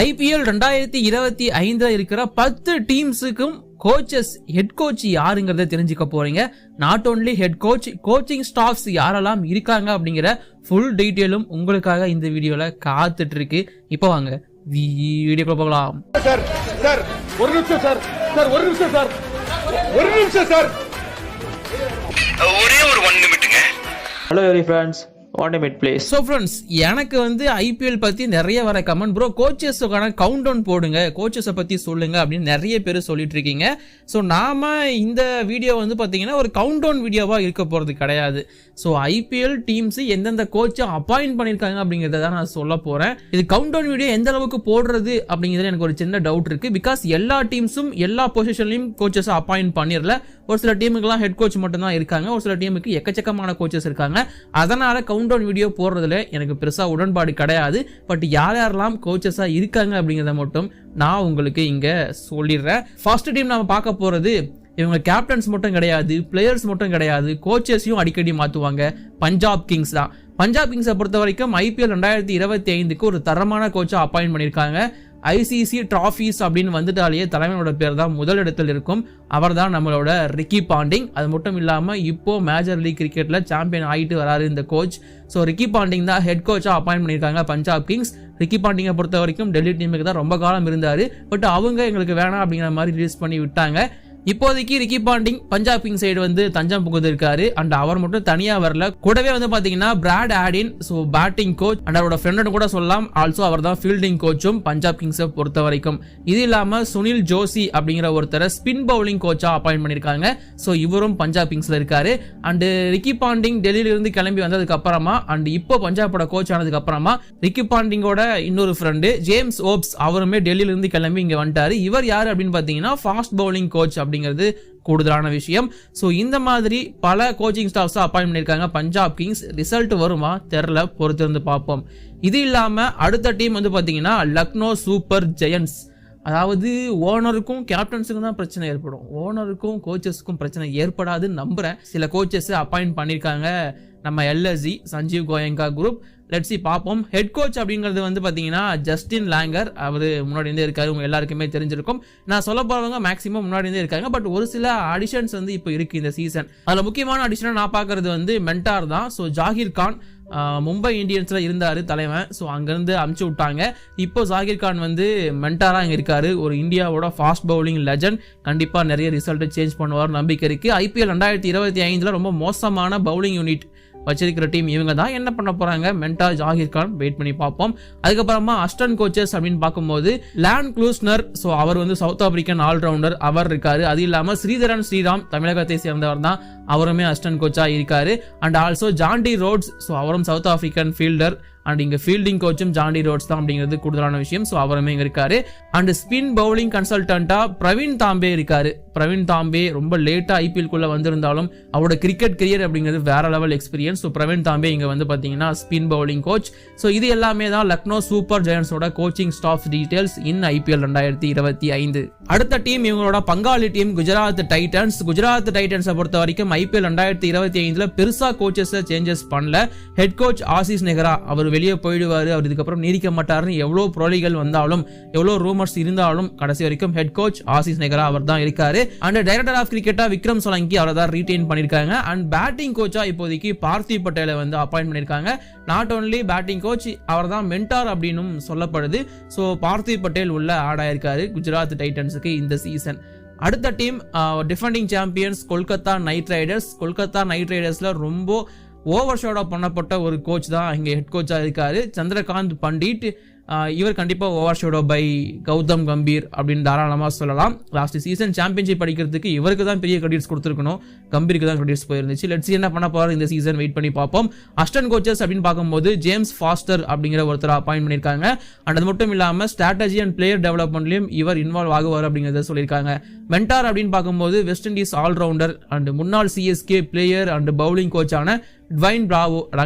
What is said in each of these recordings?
IPL 2025 இருக்கிற 10 டீம்ஸுக்கும் coaches head coach யாருங்கிறத தெரிஞ்சுக்க போறீங்க. Not only head coach, coaching staffs யாரெல்லாம் இருக்காங்க அப்படிங்கிற ஃபுல் டீட்டெயிலும் உங்களுக்காக இந்த வீடியோல காத்துட்டு இருக்கு. இப்போ வாங்க வீடியோக்குள்ள போகலாம். சார் சார் ஒரு நிமிஷம் சார் சார் ஒரு நிமிஷம் சார் ஒரு நிமிஷம் சார் ஒரே ஒரு 1 நிமிட்டுங்க. Hello every friends, 1 minute please. So friends, எனக்கு ஐபிஎல் பற்றி நிறைய வர கமெண்ட், ப்ரோ கோச்சஸுக்கான கவுண்ட் டவுன் போடுங்க, கோச்சஸை பற்றி சொல்லுங்க அப்படின்னு நிறைய பேர் சொல்லிட்டு இருக்கீங்க. ஸோ நாம இந்த வீடியோ பார்த்தீங்கன்னா ஒரு கவுண்ட் டவுன் வீடியோவாக இருக்க போகிறது கிடையாது. ஸோ ஐபிஎல் டீம்ஸ் எந்தெந்த கோச்சை அப்பாயிண்ட் பண்ணியிருக்காங்க அப்படிங்கிறத தான் நான் சொல்ல போகிறேன். இது கவுண்ட் டவுன் வீடியோ எந்த அளவுக்கு போடுறது அப்படிங்கிறது எனக்கு ஒரு சின்ன டவுட் இருக்குது. பிகாஸ் எல்லா டீம்ஸும் எல்லா பொசிஷன்லையும் கோச்சஸை அப்பாயிண்ட் பண்ணிடல. ஒரு சில டீமுக்குலாம் ஹெட் கோச் மட்டும் தான் இருக்காங்க, ஒரு சில டீமுக்கு எக்கச்சக்கமான கோச்சஸ் இருக்காங்க. அதனால கவுண்ட் டவுன் வீடியோ போடுறதுல எனக்கு பெருசா உடன்பாடு கிடையாது. பட் யார் யாரெல்லாம் கோச்சஸா இருக்காங்க அப்படிங்கிறத மட்டும் நான் உங்களுக்கு இங்க சொல்லிடுறேன். ஃபர்ஸ்ட் டீம் நாம பார்க்க போறது, இவங்க கேப்டன்ஸ் மட்டும் கிடையாது, பிளேயர்ஸ் மட்டும் கிடையாது, கோச்சஸையும் அடிக்கடி மாற்றுவாங்க. பஞ்சாப் கிங்ஸ் தான். பஞ்சாப் கிங்ஸை பொறுத்த வரைக்கும் ஐபிஎல் 2025க்கு ஒரு தரமான கோச்சை அப்பாயிண்ட் பண்ணியிருக்காங்க. ஐசிசி டிராஃபிஸ் அப்படின்னு வந்துட்டாலேயே தலைவனோட பேர் தான் முதல் இடத்தில் இருக்கும். அவர் தான் நம்மளோட ரிக்கி பாண்டிங். அது மட்டும் இல்லாமல் இப்போ மேஜர் லீக் கிரிக்கெட்ல சாம்பியன் ஆகிட்டு வராரு இந்த கோச். ஸோ ரிக்கி பாண்டிங் தான் ஹெட் கோச்சாக அப்பாயிண்ட் பண்ணியிருக்காங்க பஞ்சாப் கிங்ஸ். ரிக்கி பாண்டிங்கை பொறுத்த வரைக்கும் டெல்லி டீமுக்கு தான் ரொம்ப காலம் இருந்தார். பட் அவங்க எங்களுக்கு வேணாம் அப்படிங்கிற மாதிரி ரிலீஸ் பண்ணி விட்டாங்க. இப்போதைக்கு Ricky Ponting Punjab king side தஞ்சம் புகுந்து இருக்காரு. அண்ட் அவர் மட்டும் தனியா வரல, கூடவே பாத்தீங்கன்னா Brad Haddin, so batting coach and அவரோட ஃப்ரெண்ட் கூட சொல்லலாம். ஆல்சோ அவர் தான் ஃபீல்டிங் கோச்சும் பஞ்சாப் கிங்ஸை பொறுத்த வரைக்கும். இது இல்லாம சுனில் ஜோஷி அப்படிங்கிற ஒருத்தரை ஸ்பின் பவுலிங் கோச்சா அப்பாயிண்ட் பண்ணிருக்காங்க. ஸோ இவரும் பஞ்சாப் கிங்ஸ்ல இருக்காரு. அண்ட் ரிக்கி பாண்டிங் டெல்லியில இருந்து கிளம்பி வந்ததுக்கு அப்புறமா அண்ட் இப்போ பஞ்சாபோட கோச் ஆனதுக்கு அப்புறமா ரிக்கி பாண்டிங்கோட இன்னொரு ஃப்ரெண்டு ஜேம்ஸ் ஓப்ஸ் அவருமே டெல்லியில இருந்து கிளம்பி இங்க வந்துட்டாரு. இவர் யாரு அப்படின்னு பாத்தீங்கன்னா ஃபாஸ்ட் பவுலிங் கோச் அப்படிங்கிறது கூடுதலான விஷயம். சோ இந்த மாதிரி பல கோச்சிங் ஸ்டாஃப்ஸ் அப்பாயிண்ட் பண்ணிருக்காங்க பஞ்சாப் கிங்ஸ். ரிசல்ட் வருமா தெரியல, பொறுத்திருந்து பார்ப்போம். இது இல்லாம அடுத்த டீம் பாத்தீங்கன்னா லக்னோ சூப்பர் ஜெயண்ட்ஸ். அதாவது ஓனருக்கும் கேப்டன்ஸுக்கும் தான் பிரச்சனை ஏற்படும், ஓனருக்கும் கோச்சஸுக்கும் பிரச்சனை ஏற்படாதுன்னு நம்புறேன். சில கோச்சஸ் அப்பாயிண்ட் பண்ணிருக்காங்க நம்ம LSG Sanjiv Goenka group. Let's see பார்ப்போம். ஹெட் கோச் அப்படிங்கிறது பாத்தீங்கன்னா ஜஸ்டின் லாங்கர். அவர் முன்னாடி இருந்தே இருக்காரு, உங்க எல்லாருக்குமே தெரிஞ்சிருக்கும். நான் சொல்ல போறவங்க மேக்ஸிமம் முன்னாடி இருந்தே இருக்காங்க. பட் ஒரு சில அடிஷன்ஸ் இப்போ இருக்கு இந்த சீசன். அதுல முக்கியமான அடிஷனா நான் பாக்குறது மென்டார் தான். ஸோ ஜாகிர் கான் மும்பை இந்தியன்ஸ்ல இருந்தாரு தலைவன். ஸோ அங்கிருந்து அமுச்சு விட்டாங்க. இப்போ ஜாகிர் கான் மென்டாரா இங்க இருக்காரு. ஒரு இந்தியாவோட ஃபாஸ்ட் பவுலிங் லெஜண்ட். கண்டிப்பா நிறைய ரிசல்ட் சேஞ்ச் பண்ணுவார் நம்பிக்கை இருக்கு. ஐபிஎல் 2025 ரொம்ப மோசமான பவுலிங் யூனிட் வச்சிருக்கிற டீம் இவங்க தான். என்ன பண்ண போறாங்க மென்டார் ஜாகிர் கான், வெயிட் பண்ணி பார்ப்போம். அதுக்கப்புறமா அசிஸ்டன்ட் கோச்சஸ் அப்படின்னு பார்க்கும்போது லான் க்ளூஸ்னர், ஸோ அவர் சவுத் ஆப்பிரிக்கன் ஆல்ரவுண்டர் அவர் இருக்காரு. அது இல்லாம ஸ்ரீதரன் ஸ்ரீராம் தமிழகத்தை சேர்ந்தவர் தான், அவருமே அசிஸ்டன்ட் கோச்சா இருக்காரு. And also Jonty Rhodes, so அவரும் சவுத் ஆப்பிரிக்கன் ஃபீல்டர். அண்ட் இங்க ஃபீல்டிங் கோச்சும் ஜாண்டி ரோட்ஸ் தான் அப்படிங்கிறது கூடுதலான விஷயம். ஸோ அவருமே இங்க இருக்காரு. அண்ட் ஸ்பின் பவுலிங் கன்சல்டன்டா பிரவீன் தாம்பே இருக்காரு. பிரவீன் தாம்பே ரொம்ப லேட்டா ஐபிஎல் குள்ள வந்திருந்தாலும் அவரோட கிரிக்கெட் கரியர் அப்படிங்கிறது வேற level experience. So Praveen Tambe இங்க பாத்தீங்கன்னா ஸ்பின் பவுலிங் கோச். ஸோ இது எல்லாமே தான் லக்னோ சூப்பர் ஜெயண்ட்ஸோட coaching staff details in IPL 2025. அடுத்த டீம் இவங்களோட பங்காளி டீம் குஜராத் டைட்டன்ஸ். குஜராத் டைட்டன்ஸை பொறுத்த வரைக்கும் ஐபிஎல் 2025 பெருசா கோச்சஸ் சேஞ்சஸ் பண்ணல. ஹெட் கோச் ஆசிஸ் நெஹ்ரா அவர் வெளியே போயிடுவாரு, அவர் இதுக்கப்புறம் நீடிக்க மாட்டாருன்னு எவ்வளவு புரளிகள் வந்தாலும் எவ்வளவு ரூமர்ஸ் இருந்தாலும் கடைசி வரைக்கும் ஹெட் கோச் ஆசிஸ் நெஹ்ரா அவர் தான் இருக்காரு. அண்ட் டைரக்டர் ஆஃப் கிரிக்கெட்டா விக்ரம் சோலங்கி அவரை தான் ரீடைன் பண்ணிருக்காங்க. அண்ட் பேட்டிங் கோச்சா இப்போதைக்கு பார்த்திவ் பட்டேலை அப்பாயிண்ட் பண்ணிருக்காங்க. நாட் ஓன்லி பேட்டிங் கோச், அவர் தான் மென்டார் அப்படின்னு சொல்லப்படுது. ஸோ பார்த்திவ் பட்டேல் உள்ள ஆட் ஆயிருக்காரு குஜராத் டைட்டன்ஸுக்கு இந்த சீசன். அடுத்த team defending champions Kolkata Knight Riders. Kolkata Knight ரைடர்ஸ்ல ரொம்ப ஓவர் ஷேடோ பண்ணப்பட்ட ஒரு கோச் தான் இங்க ஹெட் கோச்சா இருக்காரு, சந்திரகாந்த் பண்டிட். இவர் கண்டிப்பா overshadow by Gautam Gambhir அப்படின்னு தாராளமா சொல்லலாம். லாஸ்ட் சீசன் சாம்பியன்ஷிப் அடிக்கிறதுக்கு இவருக்கு தான் பெரிய கிரெடிட்ஸ் கொடுத்துருக்கணும், கம்பீருக்கு தான் கிரெடிட்ஸ் போயிருந்துச்சு. லெட்ஸ் என்ன பண்ண போறாரு இந்த சீசன், வெயிட் பண்ணி பார்ப்போம். அசிஸ்டன்ட் கோச்சஸ் அப்படின்னு பார்க்கும்போது ஜேம்ஸ் ஃபாஸ்டர் அப்படிங்கிற ஒருத்தர் அப்பாயிண்ட் பண்ணிருக்காங்க. அண்ட் அது மட்டும் இல்லாம ஸ்ட்ராட்டஜி அண்ட் பிளேயர் டெவலப்மெண்ட்லயும் இவர் இன்வால்வ் ஆகுவார் அப்படிங்கறத சொல்லியிருக்காங்க. மென்டார் அப்படின்னு பார்க்கும்போது வெஸ்ட் இண்டீஸ் ஆல்ரவுண்டர் அண்ட் முன்னாள் சிஎஸ்கே பிளேயர் அண்ட் பவுலிங் கோச்சான ட்வைன் பிராவோ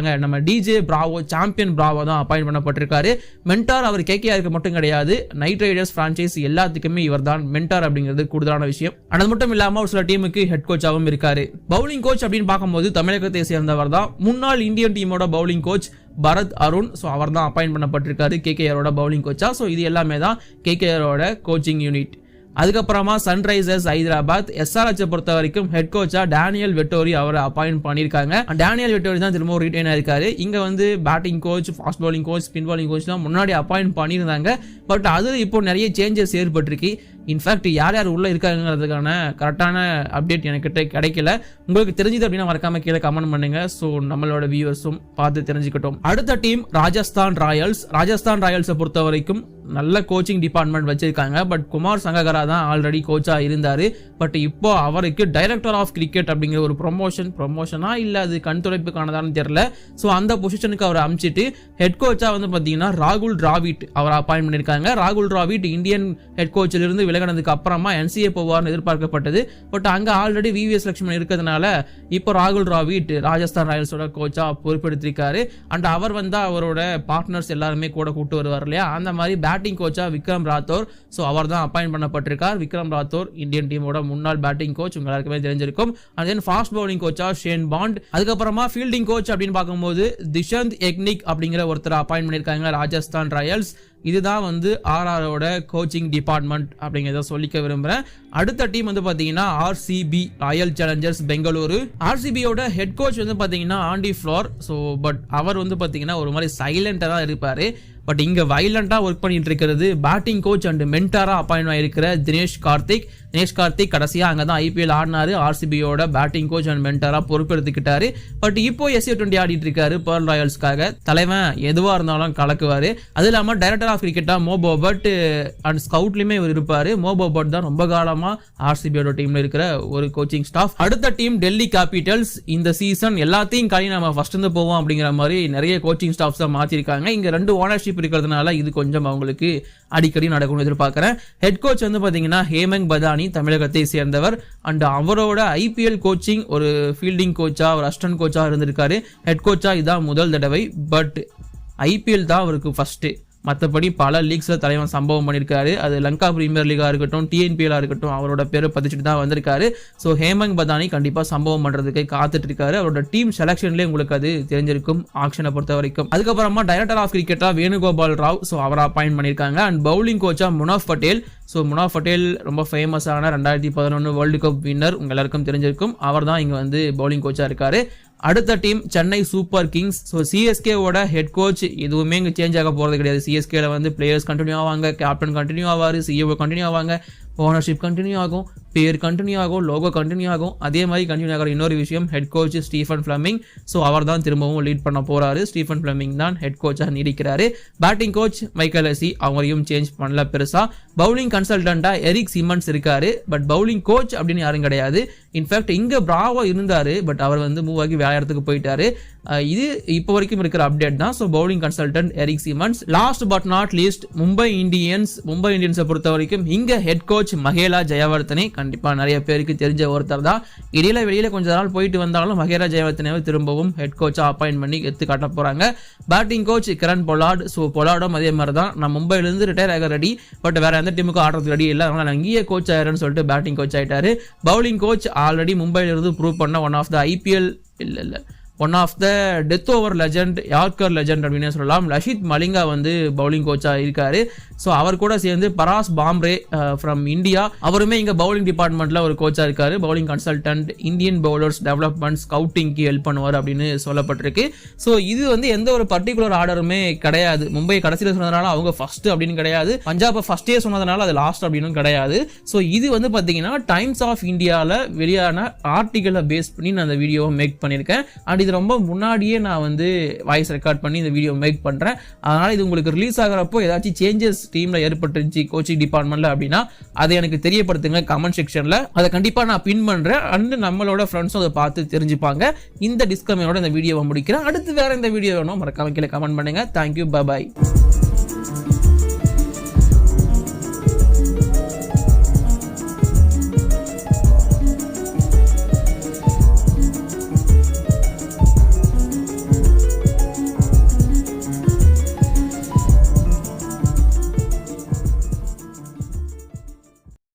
நம்ம டிஜே பிராவோ சாம்பியன் பிராவோ தான் அப்பாயிண்ட் பண்ணப்பட்டிருக்காரு. மென்டார் அவர் கேகேஆருக்கு மட்டும் கிடையாது, நைட் ரைடர்ஸ் பிரான்ச்சைஸ் எல்லாத்துக்குமே இவர் தான் மென்டார் அப்படிங்கிறது கூடுதலான விஷயம். அது மட்டும் இல்லாம ஒரு சில டீமுக்கு ஹெட் கோச்சாகவும் இருக்காரு. பவுலிங் கோச் அப்படின்னு பார்க்கும்போது தமிழகத்தை சேர்ந்தவர் தான் முன்னாள் இந்தியன் டீமோட bowling coach Bharat Arun. So அவர் தான் அப்பாயிண்ட் பண்ணப்பட்டிருக்காரு கேகேஆரோட பவுலிங் கோச்சா. ஸோ இது எல்லாமே தான் கேகேஆரோட கோச்சிங் யூனிட். அதுக்கப்புறமா சன்ரைசர்ஸ் ஹைதராபாத் எஸ்ஆர்எச் பொறுத்த வரைக்கும் ஹெட் கோச்சா டேனியல் வெட்டோரி அவரை அப்பாயிண்ட் பண்ணியிருக்காங்க. டேனியல் வெட்டோரி தான் திரும்ப ரிட்டைன் ஆயிருக்காரு. இங்க வந்து batting coach, fast bowling coach, spin bowling coach தான் முன்னாடி அப்பாயிண்ட் பண்ணியிருந்தாங்க. பட் அது இப்போ நிறைய சேஞ்சஸ் ஏற்பட்டிருக்கு. இன்ஃபேக்ட் யார் யார் உள்ள இருக்காங்கிறதுக்கான கரெக்டான அப்டேட் எனக்கிட்ட கிடைக்கல. உங்களுக்கு தெரிஞ்சது அப்படின்னா மறக்காம கீழே கமெண்ட் பண்ணுங்க. ஸோ நம்மளோட வியூவர்ஸும் பார்த்து தெரிஞ்சுக்கிட்டோம். அடுத்த டீம் ராஜஸ்தான் ராயல்ஸ். ராஜஸ்தான் ராயல்ஸை பொறுத்த வரைக்கும் நல்ல கோச்சிங் டிபார்ட்மெண்ட் வச்சிருக்காங்க. பட் குமார் சங்ககரா தான் ஆல்ரெடி கோச்சா இருந்தாரு. பட் இப்போ அவருக்கு டைரக்டர் ஆஃப் கிரிக்கெட் அப்படிங்கிற ஒரு ப்ரொமோஷனா இல்ல அது கண் துடைப்புக்கானதான்னு தெரியல. ஸோ அந்த பொசிஷனுக்கு அவர் அமைச்சிட்டு ஹெட் கோச்சா வந்து பாத்தீங்கன்னா ராகுல் டிராவிட் அவர் அப்பாயிண்ட் பண்ணிருக்காங்க. ராகுல் டிராவிட் இந்தியன் ஹெட் கோச்சில் இருந்து விலகினதுக்கு அப்புறமா NCA போவார்னு எதிர்பார்க்கப்பட்டது. பட் அங்க ஆல்ரெடி VVS லட்சுமணன் இருக்கிறதுனால இப்போ ராகுல் டிராவிட் ராஜஸ்தான் ராயல்ஸோட கோச்சா பொறுப்பெடுத்திருக்காரு. அண்ட் அவர் வந்தா அவரோட பார்ட்னர்ஸ் எல்லாருமே கூட கூட்டு வருவார் இல்லையா, அந்த மாதிரி பேட்டிங் கோச்சா விக்ரம் ராத்தோர். ஸோ அவர் தான் அப்பாயிண்ட் பண்ணப்பட்டிருக்கார். விக்ரம் ராத்தோர் இந்தியன் டீமோட முன்னாள் பேட்டிங் கோச், உங்க எல்லாருக்குமே தெரிஞ்சிருக்கும். And then fast bowling Kotecha Shane bond. அதுக்கப்புறமா ஃபீல்டிங் கோச் அப்படின்னு பார்க்கும்போது திஷந்த் எக்னிக் அப்படிங்கிற ஒருத்தர் அப்பாயிண்ட் பண்ணியிருக்காங்க ராஜஸ்தான் ராயல்ஸ். இதுதான் வந்து RRோட கோச்சிங் டிபார்ட்மெண்ட் அப்படிங்கிறத சொல்லிக்க விரும்புறேன். அடுத்த டீம் வந்து பாத்தீங்கன்னா RCB ராயல் சேலஞ்சர்ஸ் பெங்களூரு. RCBயோட ஹெட் கோச் வந்து பாத்தீங்கன்னா ஆண்டி ஃப்ளோர். ஸோ பட் அவர் வந்து பாத்தீங்கன்னா ஒரு மாதிரி சைலண்டா தான் இருப்பாரு. பட் இங்க வைலண்டா ஒர்க் பண்ணிட்டு இருக்கிறது பேட்டிங் கோச் அண்ட் மென்டாரா அப்பாயிண்ட் ஆயிருக்கிற தினேஷ் கார்த்திக் கடைசியா அங்கதான் IPL ஆடினாரு. RCBயோட பேட்டிங் கோச் அண்ட் மென்டாரா பொறுப்பெடுத்துக்கிட்டாரு. பட் இப்போ SA20 ஆடிட்டு இருக்காரு பெர்ல் ராயல்ஸ்க்காக. தலைவன் எதுவா இருந்தாலும் கலக்குவாரு. அது இல்லாம டைரக்டர் ஆஃப் கிரிக்கெட்டா மோ போபட் அண்ட் ஸ்கவுட்லயுமே இவர் இருப்பாரு. மோ போபட் தான் ரொம்ப காலமா RCBயோட டீம்ல இருக்கிற ஒரு கோச்சிங் ஸ்டாஃப். அடுத்த டீம் டெல்லி கேபிட்டல்ஸ். இந்த சீசன் எல்லாத்தையும் கழி நம்ம ஃபர்ஸ்ட் இருந்து போவோம் அப்படிங்கிற மாதிரி நிறைய கோச்சிங் ஸ்டாஃப்ஸ் தான் மாத்திருக்காங்க. இங்க 2 ஓனர்ஷிப் இருக்கிறதுனால இது கொஞ்சம் அவங்களுக்கு அடிக்கடி நடக்கும்னு எதிர்பார்க்கிறேன். ஹெட் கோச் வந்து பாத்தீங்கன்னா ஹேமந்த் பதானி தமிழகத்தை சேர்ந்தவர். அண்ட் அவரோட IPL கோச்சிங் ஒரு ஃபீல்டிங் கோச்சா ஒரு அசிஸ்டன்ட் கோச்சா இருந்திருக்காரு. ஹெட் கோச்சா இதான் முதல் தடவை. பட் IPL தான் அவருக்கு ஃபர்ஸ்ட். மற்றபடி பல லீக்ஸ்ல தலைவன் சம்பவம் பண்ணியிருக்காரு. அது லங்கா பிரீமியர் லீகா இருக்கட்டும், TNPL இருக்கட்டும், அவரோட பேரை பதிச்சுட்டு தான் வந்திருக்காரு. ஸோ ஹேமந்த் பதானி கண்டிப்பா சம்பவம் பண்றதுக்கு காத்துட்டு இருக்காரு. அவரோட டீம் செலக்ஷன்லேயே உங்களுக்கு அது தெரிஞ்சிருக்கும் ஆக்ஷனை பொறுத்த வரைக்கும். அதுக்கப்புறமா டைரக்டர் ஆஃப் கிரிக்கெட்டா வேணுகோபால் ராவ். ஸோ அவரை அப்பாயிண்ட் பண்ணியிருக்காங்க. அண்ட் பவுலிங் கோச்சா முனாஃப் பட்டேல். ஸோ முனாஃப் பட்டேல் ரொம்ப ஃபேமஸான 2011 வேர்ல்டு கப் வின்னர், உங்க எல்லாருக்கும் தெரிஞ்சிருக்கும். அவர் தான் இங்க வந்து பவுலிங் கோச்சா இருக்காரு. அடுத்த team Chennai Super Kings. So CSKவோட ஹெட் கோச் எதுவுமே இங்கே சேஞ்ச் ஆக போகிறது கிடையாது. CSKல வந்து பிளேயர்ஸ் கண்டினியூ ஆவாங்க, கேப்டன் கண்டினியூ ஆவார், CEO கண்டினியூ ஆவாங்க, ஓனர்ஷிப் கண்டினியூ ஆகும், பேர் கண்டினியூ ஆகும், லோகோ கண்டினியூ ஆகும். அதே மாதிரி கண்டினியூ ஆகிற இன்னொரு விஷயம் head coach Stephen Fleming. So அவர் தான் திரும்பவும் லீட் பண்ண போறாரு. ஸ்டீஃபன் ஃபிளமிங் தான் ஹெட் கோச்சாக நீடிக்கிறாரு. பேட்டிங் கோச் மைக்கேல் எசி அவரையும் சேஞ்ச் பண்ணல பெருசா. பவுலிங் கன்சல்டண்டா எரிக் சிமன்ஸ் இருக்காரு. பட் பவுலிங் கோச் அப்படின்னு யாரும் கிடையாது. இன்ஃபேக்ட் இங்க பிராவோ இருந்தாரு. பட் அவர் வந்து மூவ் ஆகி வேற இடத்துக்கு போயிட்டாரு. இது இப்போ வரைக்கும் இருக்கிற அப்டேட் தான். So bowling consultant Eric Simons. Last but not least Mumbai இந்தியன்ஸை பொறுத்த வரைக்கும் இங்க ஹெட் கோச் மகேலா ஜெயவர்தனே. கண்டிப்பா நிறைய பேருக்கு தெரிஞ்ச ஒருத்தர் தான். இடையில வெளியில கொஞ்ச நாள் போயிட்டு வந்தாலும் மகேலா ஜெயவர்தனேவை திரும்பவும் ஹெட் கோச்சா அப்பாயிண்ட் பண்ணி எடுத்து காட்ட போறாங்க. Batting coach Kieron Pollard. So பொலார்டும் அதே மாதிரி தான். நான் மும்பைல இருந்து ரிட்டையர் ஆக ரெடி, பட் வேற எந்த டீமுக்கும் ஆடுறதுக்கு ரெடி இல்லை, அதனால அங்கேயே கோச் ஆயிரன்னு சொல்லிட்டு பேட்டிங் கோச் ஆயிட்டாரு. பவுலிங் கோச் ஆல்ரெடி மும்பைல இருந்து ப்ரூவ் பண்ண one of the IPL one of the death over legend, yorker legend அப்படின்னு சொல்லலாம். லஷித் மலிங்கா வந்து பவுலிங் கோச்சா இருக்காரு. ஸோ அவர் கூட சேர்ந்து பராஸ் பாம்ரே ஃப்ரம் இந்தியா, அவருமே இங்க பவுலிங் டிபார்ட்மெண்ட்ல ஒரு கோச்சா இருக்காரு. Bowling consultant, Indian bowlers development, ஸ்கவுட்டிங்க்கு ஹெல்ப் பண்ணுவார் அப்படின்னு சொல்லப்பட்டிருக்கு. ஸோ இது வந்து எந்த ஒரு பர்டிகுலர் ஆர்டருமே கிடையாது. மும்பை கடைசியில் சொன்னதுனால அவங்க ஃபர்ஸ்ட் அப்படின்னு கிடையாது, பஞ்சாப் ஃபர்ஸ்டே சொன்னதுனால அது லாஸ்ட் அப்படின்னு கிடையாது. ஸோ இது வந்து பாத்தீங்கன்னா டைம்ஸ் ஆஃப் இந்தியாவில் வெளியான ஆர்டிகலை பேஸ் பண்ணி நான் அந்த வீடியோவை மேக் பண்ணியிருக்கேன். அண்ட் இது ரொம்ப முன்னாடியே நான் வந்து வாய்ஸ் ரெக்கார்ட் பண்ணி இந்த வீடியோ மேக் பண்றேன். அதனால இது உங்களுக்கு ரிலீஸ் ஆகிறப்போ ஏதாச்சும் சேஞ்சஸ் டீம்ல ஏற்பட்டுருச்சு கோச்சிங் டிபார்ட்மெண்ட்ல அப்படின்னா அதை எனக்கு தெரியப்படுத்துங்க கமெண்ட் செக்ஷன்ல. அதை கண்டிப்பா நான் பின் பண்றேன். அண்ட் நம்மளோட ஃப்ரெண்ட்ஸும் அதை பார்த்து தெரிஞ்சுப்பாங்க. இந்த டிஸ்கிளைமரோட இந்த வீடியோவை முடிக்கிறேன். அடுத்து வேற இந்த வீடியோ வேணும் மறக்காம கீழே கமெண்ட் பண்ணுங்க. Thank you, bye bye.